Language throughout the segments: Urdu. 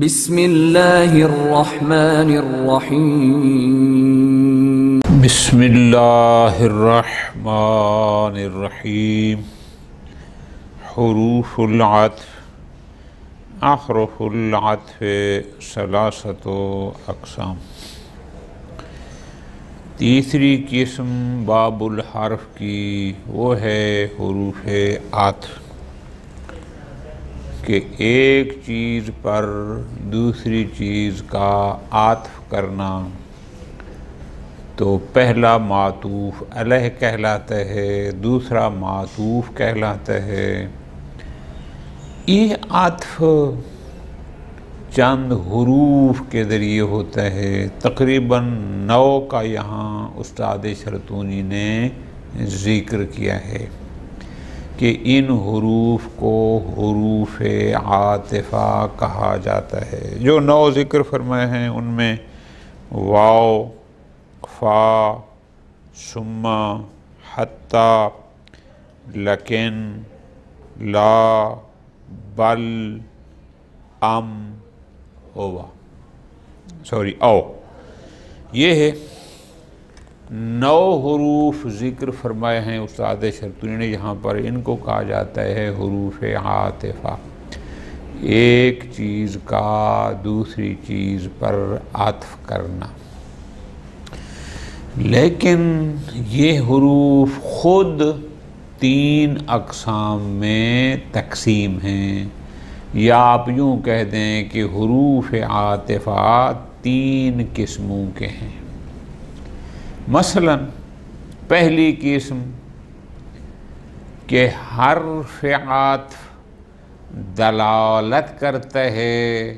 بسم اللہ الرحمن الرحیم بسم اللہ الرحمن الرحیم حروف العطف احرف العطف ثلاثۃ اقسام۔ تیسری قسم باب الحرف کی وہ ہے حروف عطف، کہ ایک چیز پر دوسری چیز کا عطف کرنا تو پہلا معطوف علیہ کہلاتا ہے، دوسرا معطوف کہلاتا ہے۔ یہ عطف چند حروف کے ذریعے ہوتا ہے، تقریباً 9 کا یہاں استاد شرطونی نے ذکر کیا ہے کہ ان حروف کو حروف عاطفہ کہا جاتا ہے۔ جو 9 ذکر فرمائے ہیں ان میں واو، فا، ثم، حتی، لیکن، لا، بل، او، یہ ہے 9 حروف ذکر فرمائے ہیں استاد شرطونی نے یہاں پر۔ ان کو کہا جاتا ہے حروف عاطفہ، ایک چیز کا دوسری چیز پر عطف کرنا۔ لیکن یہ حروف خود 3 اقسام میں تقسیم ہیں، یا آپ یوں کہہ دیں کہ حروف عاطفہ 3 قسموں کے ہیں۔ مثلا پہلی قسم کہ حرف عطف دلالت کرتا ہے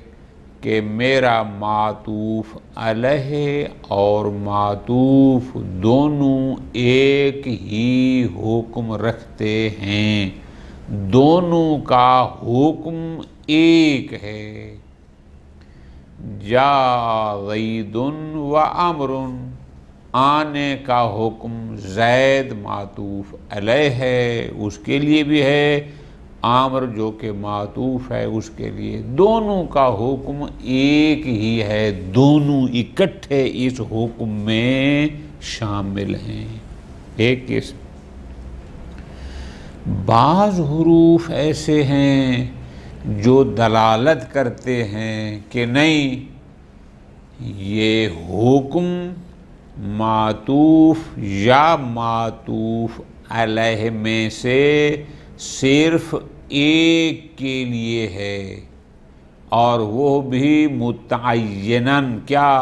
کہ میرا معطوف علیہ اور معطوف دونوں ایک ہی حکم رکھتے ہیں، دونوں کا حکم ایک ہے۔ جا زید و عمر، آنے کا حکم زید معطوف علیہ ہے، اس کے لیے بھی ہے، عامر جو کہ معطوف ہے اس کے لیے، دونوں کا حکم ایک ہی ہے، دونوں اکٹھے اس حکم میں شامل ہیں۔ ایک قسم۔ بعض حروف ایسے ہیں جو دلالت کرتے ہیں کہ نہیں، یہ حکم معطوف یا معطوف علیہ میں سے صرف ایک کے لیے ہے، اور وہ بھی متعیناً، کیا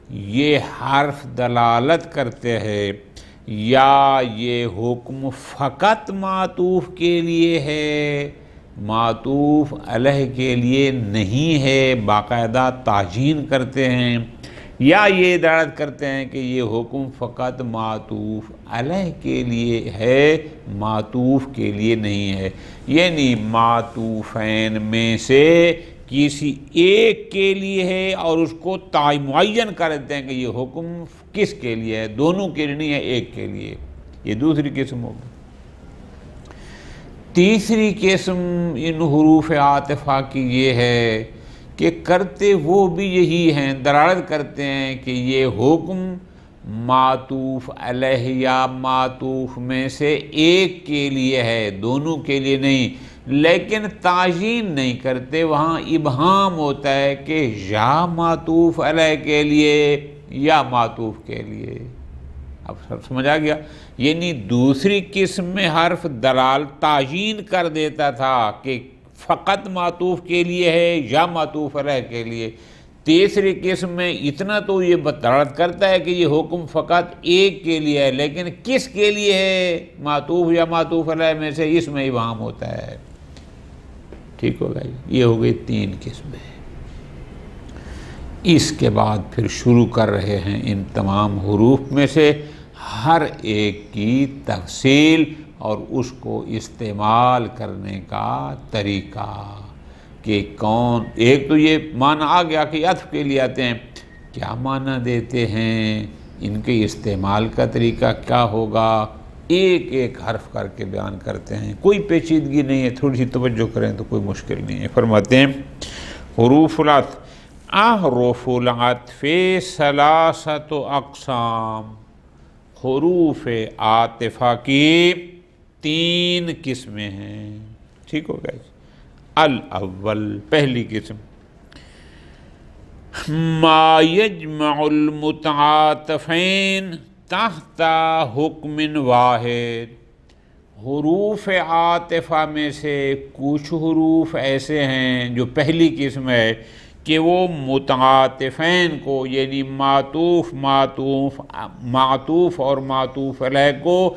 یہ حرف دلالت کرتے ہیں یا یہ حکم فقط معطوف کے لیے ہے، معطوف علیہ کے لیے نہیں ہے، باقاعدہ تعیین کرتے ہیں، یا یہ دلالت کرتے ہیں کہ یہ حکم فقط معطوف علیہ کے لیے ہے، معطوف کے لیے نہیں ہے، یعنی معطوفین میں سے کسی ایک کے لیے ہے اور اس کو معین کر دیتے ہیں کہ یہ حکم کس کے لیے ہے، دونوں کے لیے نہیں ہے، ایک کے لیے۔ یہ دوسری قسم ہوگی۔ تیسری قسم ان حروف عاطفہ کی یہ ہے کہ کرتے وہ بھی یہی ہیں، دلالت کرتے ہیں کہ یہ حکم معطوف علیہ یا معطوف میں سے ایک کے لیے ہے، دونوں کے لیے نہیں، لیکن تعیین نہیں کرتے، وہاں ابہام ہوتا ہے کہ یا معطوف علیہ کے لیے یا معطوف کے لیے۔ اب سب سمجھ آ گیا؟ یعنی دوسری قسم میں حرف دلال تعیین کر دیتا تھا کہ فقط معطوف کے لیے ہے یا معطوف علیہ کے لیے، تیسری قسم میں اتنا تو یہ دلالت کرتا ہے کہ یہ حکم فقط ایک کے لیے ہے، لیکن کس کے لیے ہے، معطوف یا معطوف علیہ میں سے، اس میں ابہام ہوتا ہے۔ ٹھیک ہوگا؟ یہ ہو گئی 3 قسمیں۔ اس کے بعد پھر شروع کر رہے ہیں ان تمام حروف میں سے ہر ایک کی تفصیل اور اس کو استعمال کرنے کا طریقہ، کہ کون، ایک تو یہ معنی آ گیا کہ عطف کے لیے آتے ہیں، کیا معنی دیتے ہیں، ان کے استعمال کا طریقہ کیا ہوگا، ایک ایک حرف کر کے بیان کرتے ہیں، کوئی پیچیدگی نہیں ہے، تھوڑی سی توجہ کریں تو کوئی مشکل نہیں ہے۔ فرماتے ہیں حروف العطف احرف العطف ثلاثۃ اقسام، حروف عاطفہ کی 3 قسمیں ہیں، ٹھیک ہو گیا جی۔ الاول، پہلی قسم، ما یجمع المتعاطفین تحت حکم واحد، حروف عاطفہ میں سے کچھ حروف ایسے ہیں جو پہلی قسم ہے کہ وہ متعاطفین کو یعنی معطوف اور معطوف علیہ کو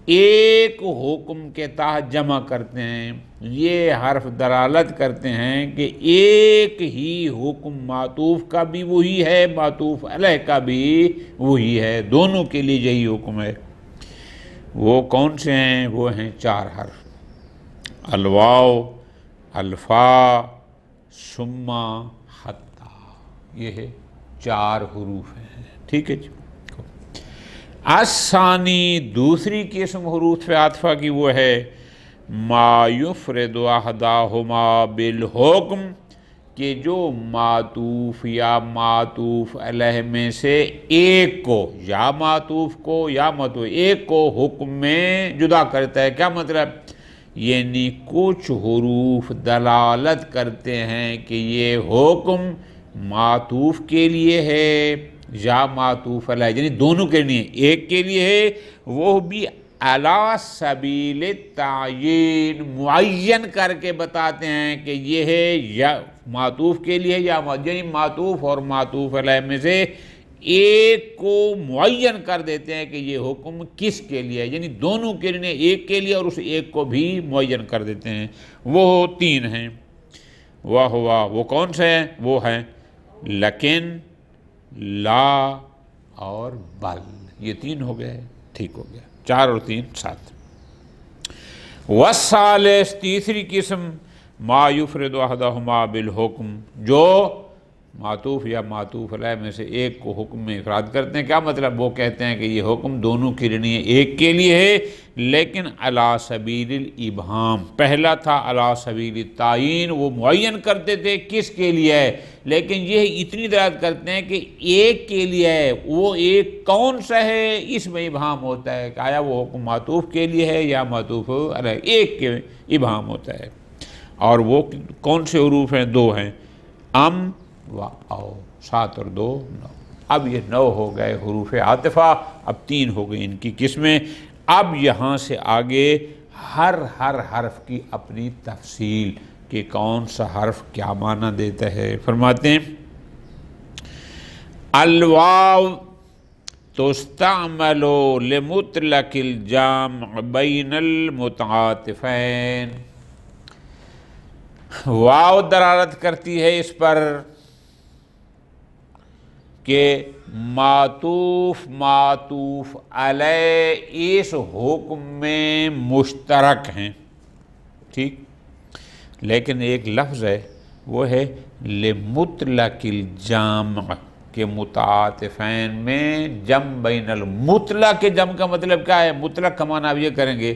ایک حکم کے تحت جمع کرتے ہیں۔ یہ حرف دلالت کرتے ہیں کہ ایک ہی حکم معطوف کا بھی وہی ہے، معطوف علیہ کا بھی وہی ہے، دونوں کے لیے یہی حکم ہے۔ وہ کون سے ہیں؟ وہ ہیں 4 حرف، الواو، الفا، ثم، حتی، یہ ہے 4 حروف ہیں، ٹھیک ہے جی۔ الثانی، دوسری قسم حروف عاطفہ کی وہ ہے ما یفرد احدہما بالحکم، کہ جو معطوف یا معطوف علیہ میں سے ایک کو، یا معطوف کو یا معطوف ایک کو حکم میں جدا کرتا ہے۔ کیا مطلب؟ یعنی کچھ حروف دلالت کرتے ہیں کہ یہ حکم معطوف کے لیے ہے یا معطوف علیہ، یعنی دونوں کے لیے، ایک کے لیے ہے، وہ بھی علی سبیل التعیین، معین کر کے بتاتے ہیں کہ یہ ہے یا معطوف کے لیے یا یعنی معطوف اور معطوف علیہ میں سے ایک کو معین کر دیتے ہیں کہ یہ حکم کس کے لیے، یعنی دونوں کے لیے، ایک کے لیے اور اس ایک کو بھی معین کر دیتے ہیں۔ وہ 3 ہیں، وہ کون سے ہیں؟ وہ ہیں لیکن، لا اور بل، یہ 3 ہو گئے، ٹھیک ہو گیا، 4 اور 3 7۔ والثالث، تیسری قسم، ما یفرد احدہما بالحکم، جو معطوف یا معطوف علیہ میں سے ایک کو حکم میں افراد کرتے ہیں۔ کیا مطلب؟ وہ کہتے ہیں کہ یہ حکم دونوں کے لیے ایک کے لیے ہے، لیکن علی سبیل الابہام، پہلا تھا علی سبیل التعیین، وہ معین کرتے تھے کس کے لیے ہے، لیکن یہ اتنی دلالت کرتے ہیں کہ ایک کے لیے ہے، وہ ایک کون سا ہے، اس میں ابہام ہوتا ہے کہ آیا وہ حکم معطوف کے لیے ہے یا معطوف علیہ، ایک کے ابہام ہوتا ہے۔ اور وہ کون سے حروف ہیں؟ 2 ہیں، ام و او، 7 اور 2 9۔ اب یہ 9 ہو گئے حروف عاطفہ، اب 3 ہو گئی ان کی قسمیں۔ اب یہاں سے آگے ہر حرف کی اپنی تفصیل کہ کون سا حرف کیا معنی دیتا ہے۔ فرماتے ہیں الواو تستعمل لمطلق الجمع بین المتعاطفین، واو دلالت کرتی ہے اس پر کہ معطوف علیہ اس حکم میں مشترک ہیں، ٹھیک، لیکن ایک لفظ ہے وہ ہے لمطلق الجمع، کہ متعاطفین میں جمع بین المطلق کے جمع کا مطلب کیا ہے؟ مطلق کا معنی آپ یہ کریں گے،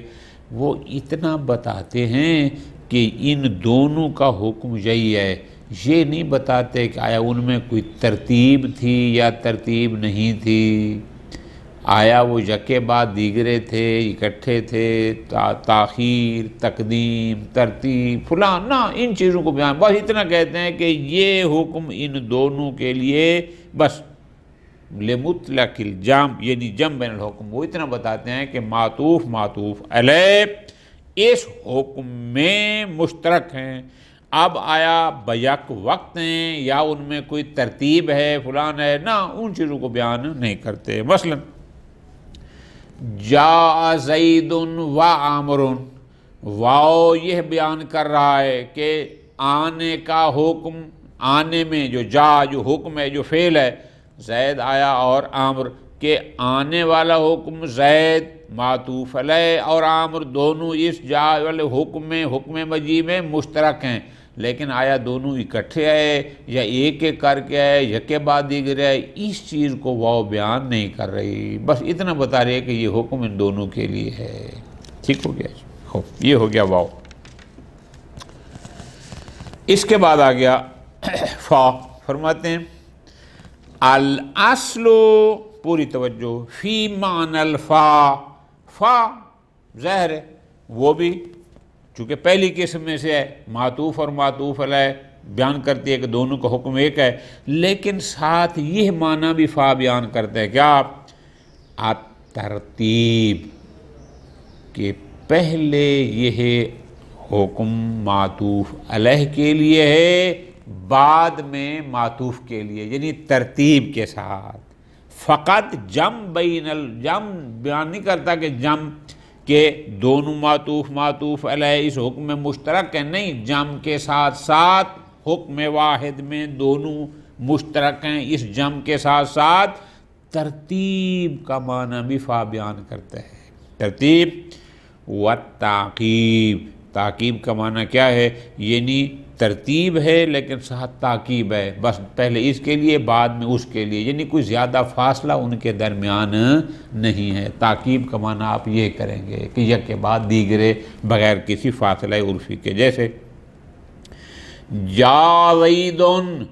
وہ اتنا بتاتے ہیں کہ ان دونوں کا حکم یہی ہے، یہ نہیں بتاتے کہ آیا ان میں کوئی ترتیب تھی یا ترتیب نہیں تھی، آیا وہ یکے بعد دیگرے تھے، اکٹھے تھے، تاخیر، تقدیم، ترتیب، فلاں، نہ، ان چیزوں کو بیان، بس اتنا کہتے ہیں کہ یہ حکم ان دونوں کے لیے بس لمطلق الجمع، یعنی جمع بین الحکم، وہ اتنا بتاتے ہیں کہ معطوف علیہ اس حکم میں مشترک ہیں۔ اب آیا بیک وقت ہیں یا ان میں کوئی ترتیب ہے، فلان ہے، نہ، ان چیزوں کو بیان نہیں کرتے۔ مثلا جاء زید و عامر، واو یہ بیان کر رہا ہے کہ آنے کا حکم، آنے میں جو جا جو حکم ہے، جو فعل ہے، زید آیا اور عامر، کہ آنے والا حکم زید معطوف علیہ اور عامر دونوں اس جا والے حکم مجیء میں مشترک ہیں، لیکن آیا دونوں اکٹھے آئے یا ایک ایک کر کے آئے، یکے بعد دیگر آئے، اس چیز کو واو بیان نہیں کر رہی، بس اتنا بتا رہی ہے کہ یہ حکم ان دونوں کے لیے ہے۔ ٹھیک ہو گیا، یہ ہو گیا واو۔ اس کے بعد آ گیا فا فرماتے ہیں الاصلو، پوری توجہ، فی معنی الفا، فا ظاہر ہے وہ بھی چونکہ پہلی قسم میں سے ہے، معطوف اور معطوف علیہ بیان کرتی ہے کہ دونوں کا حکم ایک ہے، لیکن ساتھ یہ معنی بھی فا بیان کرتا ہے کیا؟ ترتیب، کہ پہلے یہ حکم معطوف علیہ کے لیے ہے، بعد میں معطوف کے لیے، یعنی ترتیب کے ساتھ۔ فقط جم بین الجم بیان نہیں کرتا کہ جم کہ دونوں معطوف معطوف علیہ اس حکم میں مشترک ہیں، نہیں، جم کے ساتھ ساتھ حکم واحد میں دونوں مشترک ہیں، اس جم کے ساتھ ساتھ ترتیب کا معنی بھی فا بیان کرتا ہے۔ ترتیب و تعقیب، تعقیب کا معنی کیا ہے؟ یعنی ترتیب ہے لیکن ساتھ تعقیب ہے، بس پہلے اس کے لیے بعد میں اس کے لیے، یعنی کوئی زیادہ فاصلہ ان کے درمیان نہیں ہے۔ تعقیب کا معنی آپ یہ کریں گے کہ یک کے بعد دیگرے بغیر کسی فاصلہ عرفی کے، جیسے جا زیدن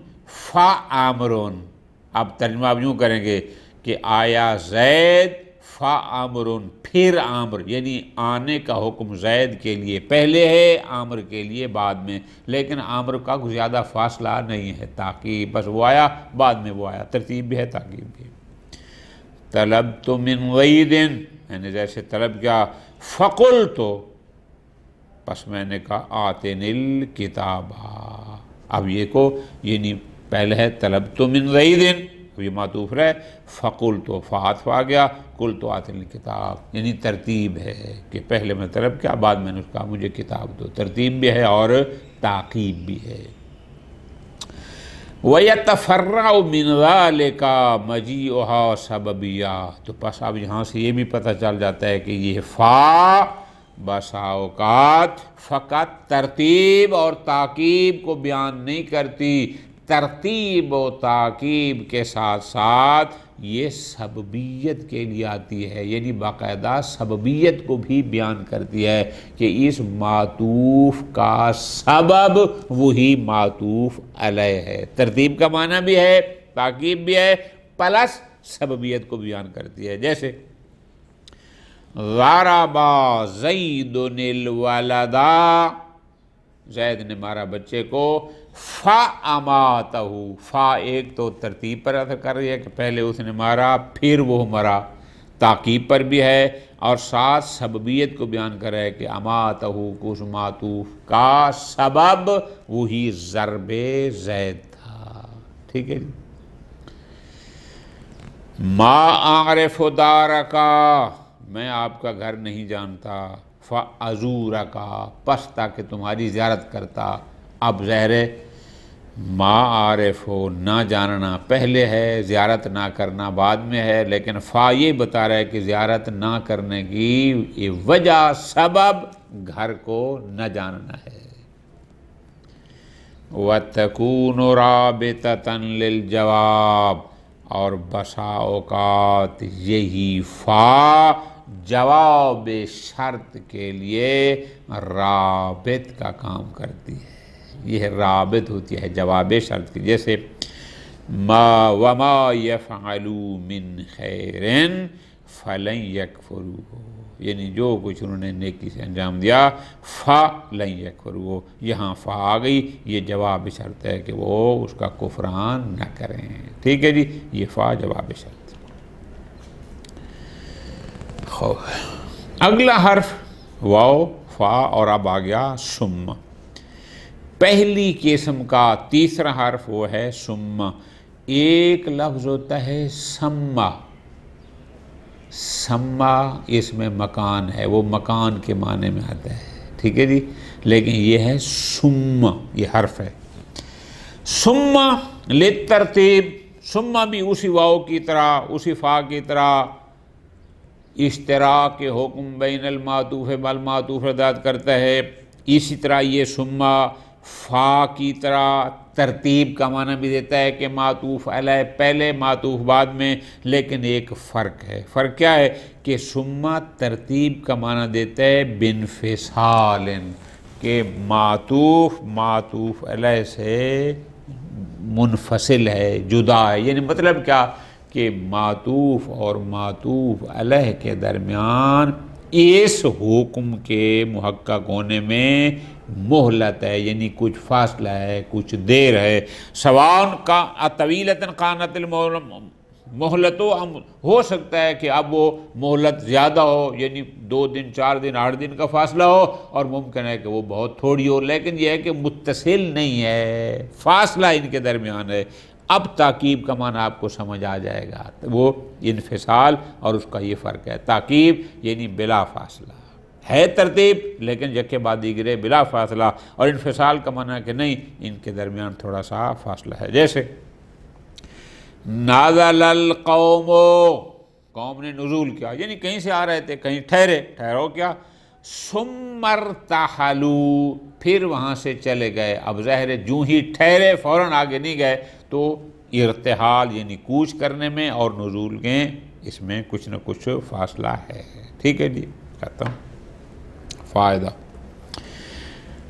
فا عامرن، اب ترجمہ آپ یوں کریں گے کہ آیا زید فا عامرن، پھر عامر، یعنی آنے کا حکم زید کے لیے پہلے ہے، عامر کے لیے بعد میں، لیکن عامر کا کوئی زیادہ فاصلہ نہیں ہے، تاکہ بس وہ آیا بعد میں وہ آیا، ترتیب بھی ہے تعقیب بھی ہے۔ طلبت من زید، میں نے جیسے طلب کیا، فقلت، پس میں نے کہا آتنی الکتاب، اب یہ کو یعنی پہلے ہے طلبت من زید، یہ معطوف رہے، فقلت فاتف آ گیا، قلت آتنی الکتاب، یعنی ترتیب ہے کہ پہلے میں طلب کیا، بعد میں نے اس کہا مجھے کتاب دو، ترتیب بھی ہے اور تعقیب بھی ہے۔ وَيَتَفَرَّعُ مِنْ ذَلِكَ مَجِيئُهَا سَبَبِيَّةٌ، تو پس اب یہاں سے یہ بھی پتہ چل جاتا ہے کہ یہ فا بسا اوقات فقط ترتیب اور تعقیب کو بیان نہیں کرتی، ترتیب و تعقیب کے ساتھ ساتھ یہ سببیت کے لیے آتی ہے، یعنی باقاعدہ سببیت کو بھی بیان کرتی ہے کہ اس معطوف کا سبب وہی معطوف علیہ ہے۔ ترتیب کا معنی بھی ہے، تعقیب بھی ہے، پلس سببیت کو بیان کرتی ہے، جیسے ضرب زید الولد، زید نے مارا بچے کو، فاماتہ، فا ایک تو ترتیب پر اثر کر رہی ہے کہ پہلے اس نے مارا پھر وہ مرا، تعقیب پر بھی ہے، اور ساتھ سببیت کو بیان کر رہا ہے کہ اماتہ، اس معطوف کا سبب وہی ضرب زید تھا۔ ٹھیک ہے جی۔ ما اعرف دارکا، میں آپ کا گھر نہیں جانتا، فازورکا، پس تاکہ تمہاری زیارت کرتا۔ اب ظاہر ہے ما عارف ہو، نہ جاننا پہلے ہے، زیارت نہ کرنا بعد میں ہے، لیکن فا یہ بتا رہا ہے کہ زیارت نہ کرنے کی وجہ سبب گھر کو نہ جاننا ہے۔ وَتَكُونُ رَابِطَةً لِلْجَوَابِ، اور بسا اوقات یہی فا جواب شرط کے لیے رابط کا کام کرتی ہے، یہ رابط ہوتی ہے جواب شرط کی، جیسے ما وما یفعلوا من خیر فلن یکفروہ، یعنی جو کچھ انہوں نے نیکی سے انجام دیا، فلن یکفروہ، یہاں فا آ گئی، یہ جواب شرط ہے کہ وہ اس کا کفران نہ کریں۔ ٹھیک ہے جی، یہ فا جواب شرط۔ اگلا حرف واو، فا، اور اب آ گیا ثم، پہلی قسم کا تیسرا حرف وہ ہے ثم۔ ایک لفظ ہوتا ہے سما، سما اس میں مکان ہے، وہ مکان کے معنی میں آتا ہے، ٹھیک ہے جی، لیکن یہ ہے ثم، یہ حرف ہے۔ ثم للترتیب، ثم بھی اسی واو کی طرح، اسی فا کی طرح اشتراک حکم بین المعطوف والمعطوف ہدایت کرتا ہے، اسی طرح یہ ثم فا کی طرح ترتیب کا معنی بھی دیتا ہے کہ معطوف علیہ پہلے معطوف بعد میں، لیکن ایک فرق ہے۔ فرق کیا ہے کہ ثم ترتیب کا معنی دیتا ہے بانفصال، کہ معطوف علیہ سے منفصل ہے، جدا ہے، یعنی مطلب کیا کہ معطوف اور معطوف علیہ کے درمیان اس حکم کے محقق ہونے میں مہلت ہے، یعنی کچھ فاصلہ ہے، کچھ دیر ہے۔ سواء کا طویلۃ کانت مہلت ہو سکتا ہے کہ اب وہ مہلت زیادہ ہو، یعنی 2 دن 4 دن 8 دن کا فاصلہ ہو، اور ممکن ہے کہ وہ بہت تھوڑی ہو، لیکن یہ ہے کہ متصل نہیں ہے، فاصلہ ان کے درمیان ہے۔ اب تعقیب کا معنی آپ کو سمجھ آ جائے گا، وہ انفصال اور اس کا یہ فرق ہے۔ تعقیب یعنی بلا فاصلہ ہے، ترتیب لیکن یکے بعد دیگرے بلا فاصلہ، اور انفصال کا معنی ہے کہ نہیں، ان کے درمیان تھوڑا سا فاصلہ ہے۔ جیسے نازل القوم، قوم نے نزول کیا، یعنی کہیں سے آ رہے تھے، کہیں ٹھہرے، ٹھہرو کیا، ثم ارتحلوا، پھر وہاں سے چلے گئے۔ اب ظاہر ہے جو ہی ٹھہرے فوراً آگے نہیں گئے، تو ارتحال یعنی کوچ کرنے میں اور نزول کے اس میں کچھ نہ کچھ فاصلہ ہے۔ ٹھیک ہے جی، ختم۔ فائدہ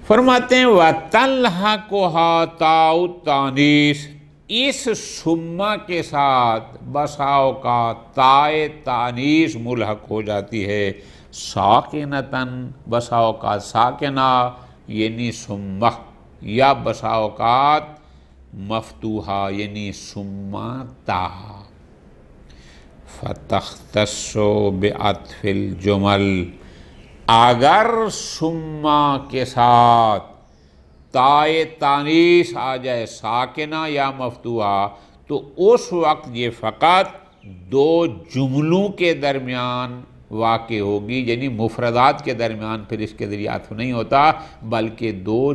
فرماتے ہیں وَتَلْحَقُهَا تَاءُ التَّأْنِیث، اس سما کے ساتھ بسا اوقات تائے تانیث ملحق ہو جاتی ہے، ساکنتاً، بسا اوقات ساکنہ یعنی سمہ، یا بسا اوقات مفتوحہ یعنی سما تا۔ فَتَخْتَصُّ بِعَطْفِ الْجُمَلِ، اگر سما کے ساتھ تائے تانیث آ جائے ساکنہ یا مفتوحہ، تو اس وقت یہ فقط 2 جملوں کے درمیان واقع ہوگی، یعنی مفردات کے درمیان پھر اس کے ذریعے عطف نہیں ہوتا، بلکہ 2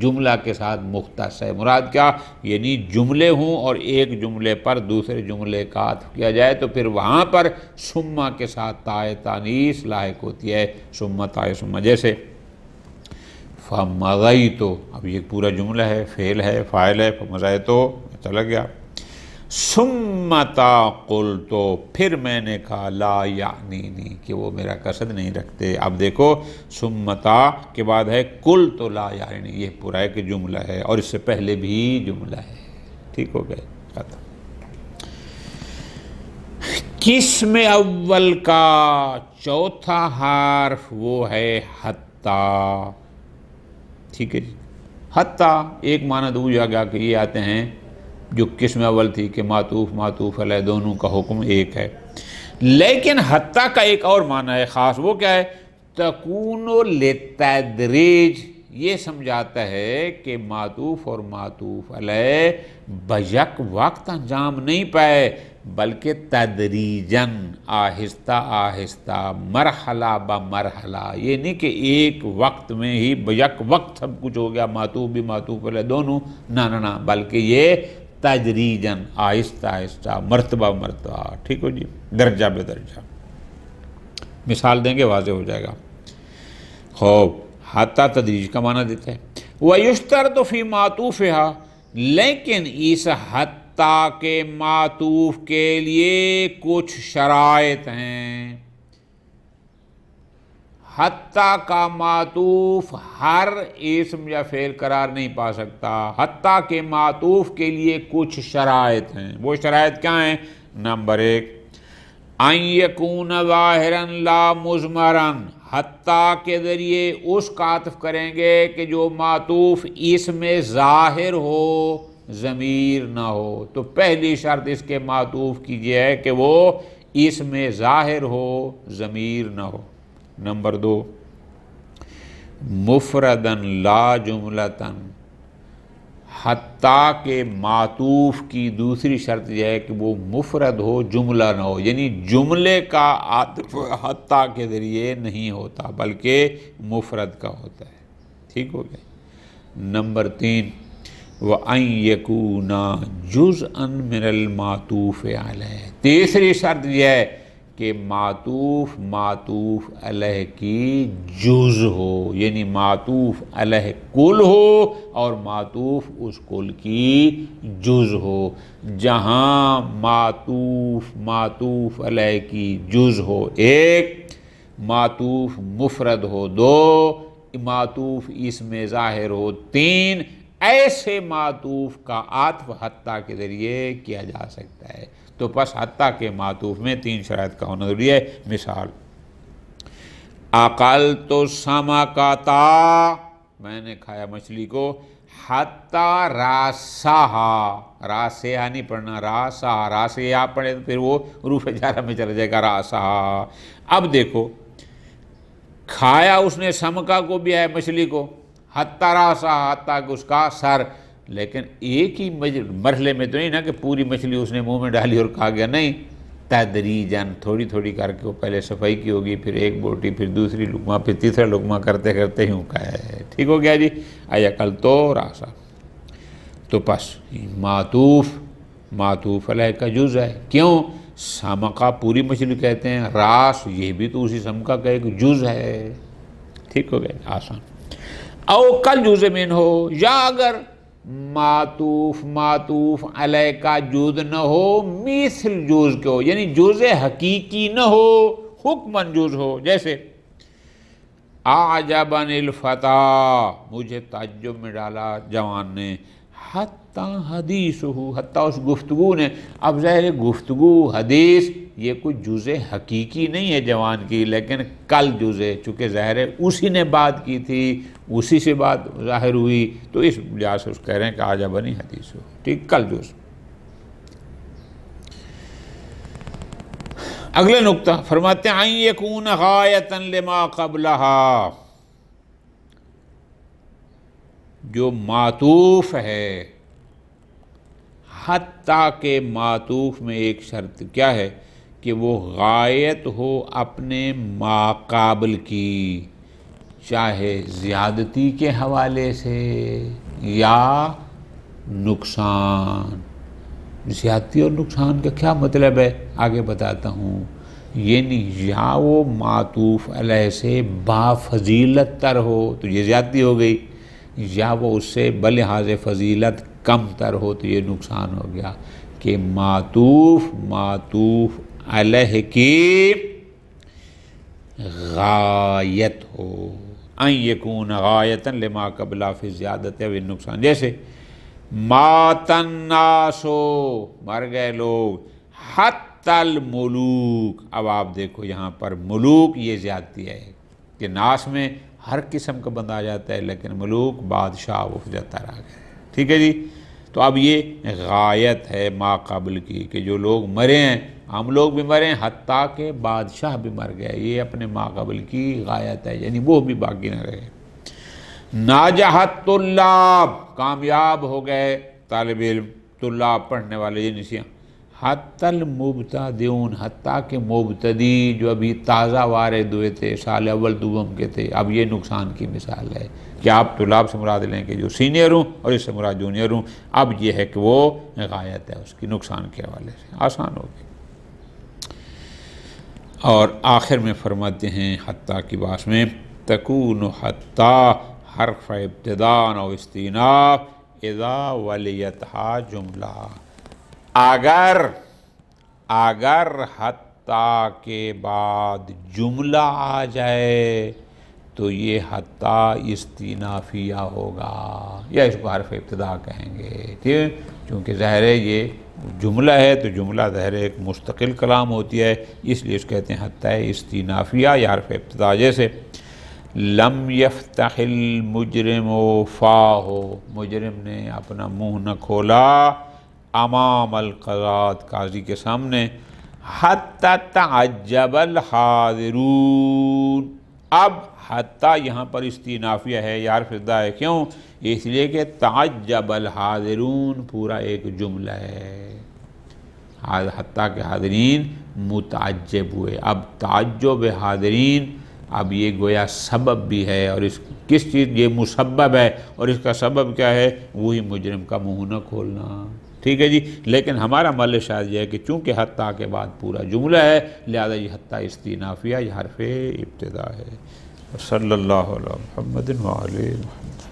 جملہ کے ساتھ مختص ہے۔ مراد کیا، یعنی جملے ہوں اور ایک جملے پر دوسرے جملے کا عطف کیا جائے، تو پھر وہاں پر سما کے ساتھ تائے تانیث لاحق ہوتی ہے، سما تائے سما۔ جیسے فَمَضَيْتُ، اب یہ پورا جملہ ہے، فعل ہے، فاعل ہے، فَمَضَيْتُ چلا گیا۔ ثُمَّ تَا قُلْتُ، پھر میں نے کہا لا یعنینی، کہ وہ میرا قصد نہیں رکھتے۔ اب دیکھو ثُمَّ تَا کے بعد ہے قُلْتُ لا یعنی، یہ پورا ایک جملہ ہے، اور اس سے پہلے بھی جملہ ہے۔ ٹھیک ہو گئے، ختم۔ قسم اول کا چوتھا حرف وہ ہے حتیٰ۔ ٹھیک ہے جی، حتیٰ ایک معنی دو جگہ کہ یہ آتے ہیں جو قسم اول تھی کہ معطوف معطوف علیہ دونوں کا حکم ایک ہے، لیکن حتیٰ کا ایک اور معنی ہے خاص، وہ کیا ہے، تکون للتدریج، یہ سمجھاتا ہے کہ معطوف اور معطوف علیہ بیک وقت انجام نہیں پائے، بلکہ تدریجاً، آہستہ آہستہ، مرحلہ بمرحلہ، یہ نہیں کہ ایک وقت میں ہی بیک وقت سب کچھ ہو گیا، معطوف بھی معطوف علیہ دونوں، نہ، بلکہ یہ تدریجاً، آہستہ آہستہ، مرتبہ مرتبہ۔ ٹھیک ہو جی، درجہ بے درجہ۔ مثال دیں گے واضح ہو جائے گا۔ خوب، حتیٰ تدریج کا معنی دیتا ہے۔ وَيُشْتَرْطُ فِي مَعْطُوفِهَا، لیکن اس حتیٰ کے معطوف کے لیے کچھ شرائط ہیں۔ حتیٰ کا معطوف ہر اسم یا فعل قرار نہیں پا سکتا، حتیٰ کے معطوف کے لیے کچھ شرائط ہیں۔ وہ شرائط کیا ہیں؟ نمبر 1، ان یکون ظاہرا لا مضمرا، حتیٰ کے ذریعے اس کا عطف کریں گے کہ جو معطوف اس میں ظاہر ہو، ضمیر نہ ہو۔ تو پہلی شرط اس کے معطوف کی یہ ہے کہ وہ اس میں ظاہر ہو، ضمیر نہ ہو۔ نمبر 2، مفردن لا جملتن، حتیٰ کہ معطوف کی دوسری شرط یہ ہے کہ وہ مفرد ہو، جملہ نہ ہو، یعنی جملے کا عطف حتیٰ کے ذریعے نہیں ہوتا بلکہ مفرد کا ہوتا ہے۔ ٹھیک ہو گیا۔ نمبر 3، وَأَن يَكُونَ جُزْءًا مِّنَ الْمَعْطُوفِ عَلَيْهِ، تیسری شرط یہ ہے کہ معطوف معطوف علیہ کی جز ہو، یعنی معطوف علیہ کل ہو اور معطوف اس کل کی جز ہو۔ جہاں معطوف معطوف علیہ کی جز ہو 1، معطوف مفرد ہو 2، معطوف اس میں ظاہر ہو 3، ایسے معطوف کا عطف حتیٰ کے ذریعے کیا جا سکتا ہے۔ تو پس حتیٰ کے معطوف میں 3 شرائط کا ہونا ضروری ہے۔ مثال اکلت سمکتا، میں نے کھایا مچھلی کو، حتیٰ راسہا، راسہا نہیں پڑھنا، راسہا، راسہا پڑھے تو پھر وہ حروف جارہ میں چلا جائے گا، راسہا۔ اب دیکھو کھایا اس نے سمکا کو بھی ہے مچھلی کو، حتیٰ راسہا، حتیٰ کہ اس کا سر، لیکن ایک ہی مرحلے میں تو نہیں نا کہ پوری مچھلی اس نے منہ میں ڈالی اور کھا گیا، نہیں، تدریجاً تھوڑی تھوڑی کر کے وہ پہلے صفائی کی ہوگی، پھر ایک بوٹی، پھر دوسری لقمہ، پھر تیسرا لقمہ کرتے کرتے ہی کھایا ہے۔ ٹھیک ہو گیا جی؟ اکلت راسا، تو پس معطوف علیہ کا جز ہے، کیوں؟ سمکا پوری مچھلی کہتے ہیں، راس یہ بھی تو اسی سمکا کا ایک جز ہے۔ ٹھیک ہو گیا؟ آسان۔ او کل جز من ہو، یا اگر معطوف علیہ کا جز نہ ہو، مثل جز کے ہو، یعنی جز حقیقی نہ ہو، حکماً جز ہو، جیسے اعجبنی الفتیٰ، مجھے تعجب میں ڈالا جوان نے، حتیٰ حدیثہ، حتیٰ اس گفتگو نے۔ اب ظاہر ہے گفتگو حدیث یہ کوئی جز حقیقی نہیں ہے جوان کی، لیکن کل جز ہے، چونکہ ظاہر ہے اسی نے بات کی تھی، اسی سے بات ظاہر ہوئی، تو اس لحاظ سے اس کہہ رہے ہیں کہ اعجبنی حدیثہ، ٹھیک، کل جز۔ اگلے نقطہ فرماتے ہیں ان یکون غایۃ لما قبلہا، جو معطوف ہے، حتیٰ کہ معطوف میں ایک شرط کیا ہے کہ وہ غایت ہو اپنے ماقابل کی، چاہے زیادتی کے حوالے سے یا نقصان۔ زیادتی اور نقصان کا کیا مطلب ہے آگے بتاتا ہوں، یعنی یا وہ معطوف علیہ سے با فضیلت تر ہو تو یہ زیادتی ہو گئی، یا وہ اس سے بلحاظ فضیلت کم تر ہو تو یہ نقصان ہو گیا، کہ معطوف علیہ کی غایت ہو، ان یکون غایۃ لما قبلہ فی زیادت و نقصان، جیسے مات الناس، مر گئے لوگ، حتی الملوک۔ اب آپ دیکھو یہاں پر ملوک یہ زیادتی ہے کہ ناس میں ہر قسم کا بندہ آ جاتا ہے، لیکن ملوک بادشاہ وفجتر آ گئے، ٹھیک ہے جی؟ تو اب یہ غایت ہے ما قبل کی، کہ جو لوگ مرے ہیں، ہم لوگ بھی مرے ہیں، حتیٰ کہ بادشاہ بھی مر گئے، یہ اپنے ما قبل کی غایت ہے، یعنی وہ بھی باقی نہ رہے۔ ناجحت طلاب، کامیاب ہو گئے طالب علم، طلاب پڑھنے والے، یہ نسیاں، حتی المبتدئون، حتیٰ کہ مبتدی جو ابھی تازہ وارد ہوئے تھے، سال اول دوم کے تھے، اب یہ نقصان کی مثال ہے کہ آپ طلاب سے مراد لیں کہ جو سینئر ہوں اور اس سے مراد جونیئر ہوں، اب یہ ہے کہ وہ غایت ہے اس کی نقصان کے حوالے سے، آسان ہوگی۔ اور آخر میں فرماتے ہیں حتیٰ کی باس میں تکون حتیٰ حرف ابتداء و استئناف اذا ولیتھا جملہ، اگر حتیٰ کے بعد جملہ آ جائے تو یہ حتیٰ استئنافیہ ہوگا، یا اس کو حرف ابتداء کہیں گے، ٹھیک، چونکہ ظاہر ہے یہ جملہ ہے تو جملہ ظاہر ہے ایک مستقل کلام ہوتی ہے، اس لیے اس کہتے ہیں حتیٰ استئنافیہ یا حرف ابتداء، جیسے لم یفتح المجرم فاہ، مجرم نے اپنا منہ نہ کھولا، امام القضاة، قاضی کے سامنے، حتی تعجب الحاضرون، اب حتیٰ یہاں پر استئنافیہ ہے یا حرف ابتداء ہے، کیوں؟ اس لیے کہ تعجب الحاضرون پورا ایک جملہ ہے، حتیٰ کہ حاضرین متعجب ہوئے، اب تعجب حاضرین، اب یہ گویا سبب بھی ہے، اور اس کس چیز، یہ مسبب ہے، اور اس کا سبب کیا ہے؟ وہی مجرم کا منہ نہ کھولنا، ٹھیک ہے جی؟ لیکن ہمارا محل شاہد یہ ہے کہ چونکہ حتیٰ کے بعد پورا جملہ ہے، لہذا یہ حتیٰ استئنافیہ یا حرف ابتداء ہے۔ صلی اللہ علیہ محمد وعلیہ محمد۔